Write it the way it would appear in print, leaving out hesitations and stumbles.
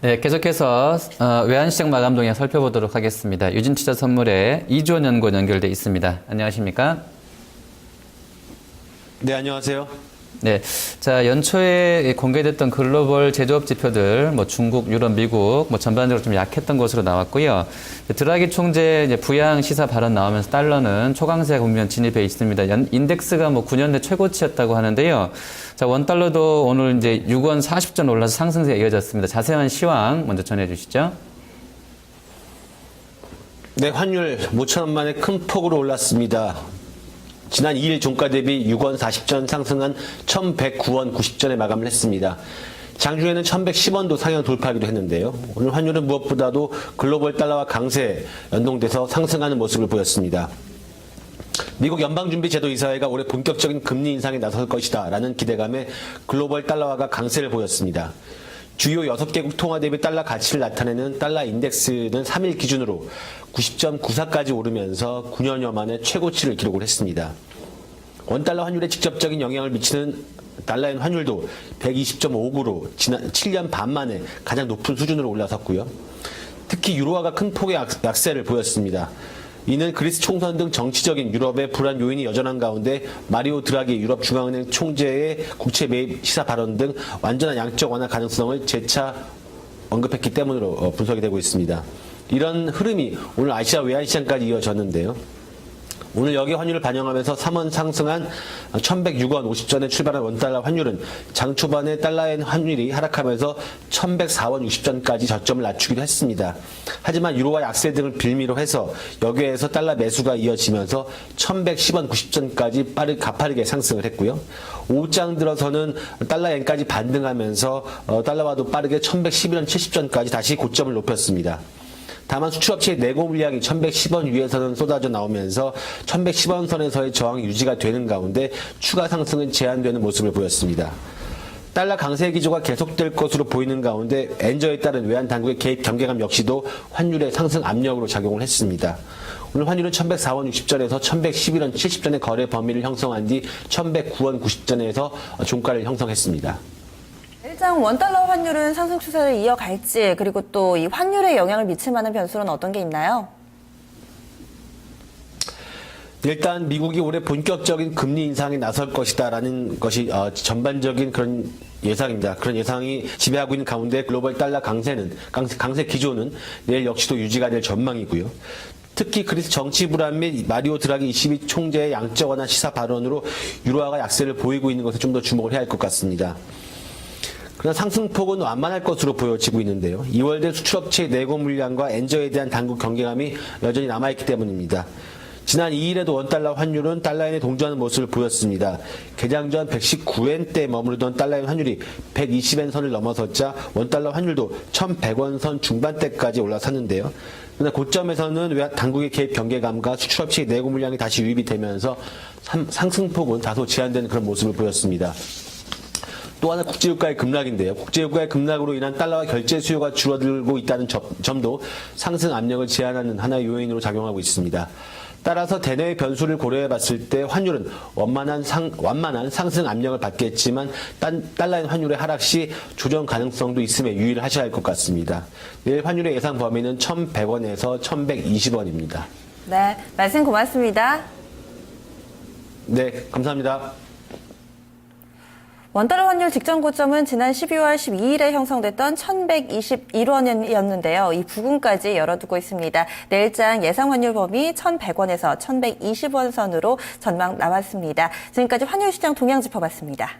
네, 계속해서 외환시장 마감 동향 살펴보도록 하겠습니다. 유진투자선물의 이주원 연구원 연결돼 있습니다. 안녕하십니까? 네, 안녕하세요. 네, 자 연초에 공개됐던 글로벌 제조업 지표들, 뭐 중국, 유럽, 미국, 뭐 전반적으로 좀 약했던 것으로 나왔고요. 드라기 총재 이제 부양 시사 발언 나오면서 달러는 초강세 국면 진입해 있습니다. 인덱스가 뭐 9년 내 최고치였다고 하는데요. 자 원달러도 오늘 이제 6원 40전 올라서 상승세가 이어졌습니다. 자세한 시황 먼저 전해주시죠. 네, 환율 5,000원 만에 큰 폭으로 올랐습니다. 지난 2일 종가 대비 6원 40전 상승한 1,109원 90전에 마감을 했습니다. 장중에는 1,110원도 상향 돌파하기도 했는데요. 오늘 환율은 무엇보다도 글로벌 달러와 강세에 연동돼서 상승하는 모습을 보였습니다. 미국 연방준비제도이사회가 올해 본격적인 금리 인상에 나설 것이다 라는 기대감에 글로벌 달러화가 강세를 보였습니다. 주요 6개국 통화 대비 달러 가치를 나타내는 달러 인덱스는 3일 기준으로 90.94까지 오르면서 9년여 만에 최고치를 기록을 했습니다. 원달러 환율에 직접적인 영향을 미치는 달러엔 환율도 120.59로 지난 7년 반 만에 가장 높은 수준으로 올라섰고요. 특히 유로화가 큰 폭의 약세를 보였습니다. 이는 그리스 총선 등 정치적인 유럽의 불안 요인이 여전한 가운데 마리오 드라기 유럽 중앙은행 총재의 국채 매입 시사 발언 등 완전한 양적 완화 가능성을 재차 언급했기 때문으로 분석이 되고 있습니다. 이런 흐름이 오늘 아시아 외환시장까지 이어졌는데요. 오늘 여기 환율을 반영하면서 3원 상승한 1,106원 50전에 출발한 원달러 환율은 장 초반에 달러엔 환율이 하락하면서 1,104원 60전까지 저점을 낮추기도 했습니다. 하지만 유로와 약세 등을 빌미로 해서 여기에서 달러 매수가 이어지면서 1,110원 90전까지 가파르게 상승을 했고요. 오후장 들어서는 달러엔까지 반등하면서 달러와도 빠르게 1,111원 70전까지 다시 고점을 높였습니다. 다만 수출업체의 내고 물량이 1,110원 위에서는 쏟아져 나오면서 1,110원 선에서의 저항이 유지가 되는 가운데 추가 상승은 제한되는 모습을 보였습니다. 달러 강세 기조가 계속될 것으로 보이는 가운데 엔저에 따른 외환 당국의 개입 경계감 역시도 환율의 상승 압력으로 작용을 했습니다. 오늘 환율은 1,104원 60전에서 1,111원 70전의 거래 범위를 형성한 뒤 1,109원 90전에서 종가를 형성했습니다. 일단 원달러 환율은 상승 추세를 이어갈지, 그리고 또 이 환율에 영향을 미칠 만한 변수는 어떤 게 있나요? 일단 미국이 올해 본격적인 금리 인상에 나설 것이다라는 것이 전반적인 그런 예상입니다. 그런 예상이 지배하고 있는 가운데 글로벌 달러 강세 기조는 내일 역시도 유지가 될 전망이고요. 특히 그리스 정치 불안 및 마리오 드라기 22 총재의 양적 완화 시사 발언으로 유로화가 약세를 보이고 있는 것에 좀 더 주목을 해야 할 것 같습니다. 그러나 상승폭은 완만할 것으로 보여지고 있는데요. 2월대 수출업체의 내고 물량과 엔저에 대한 당국 경계감이 여전히 남아있기 때문입니다. 지난 2일에도 원달러 환율은 달러엔에 동조하는 모습을 보였습니다. 개장 전 119엔대에 머무르던 달러엔 환율이 120엔 선을 넘어섰자 원달러 환율도 1,100원 선 중반대까지 올라섰는데요. 그러나 고점에서는 당국의 개입 경계감과 수출업체의 내고 물량이 다시 유입이 되면서 상승폭은 다소 제한되는 그런 모습을 보였습니다. 또 하나 국제유가의 급락인데요. 국제유가의 급락으로 인한 달러와 결제 수요가 줄어들고 있다는 점도 상승 압력을 제한하는 하나의 요인으로 작용하고 있습니다. 따라서 대내의 변수를 고려해 봤을 때 환율은 완만한 상승 압력을 받겠지만 달러의 환율의 하락 시 조정 가능성도 있음에 유의를 하셔야 할 것 같습니다. 내일 환율의 예상 범위는 1,100원에서 1,120원입니다. 네, 말씀 고맙습니다. 네, 감사합니다. 원달러 환율 직전 고점은 지난 12월 12일에 형성됐던 1,121원이었는데요. 이 부근까지 열어두고 있습니다. 내일장 예상 환율 범위 1,100원에서 1,120원 선으로 전망 나왔습니다. 지금까지 환율 시장 동향 짚어봤습니다.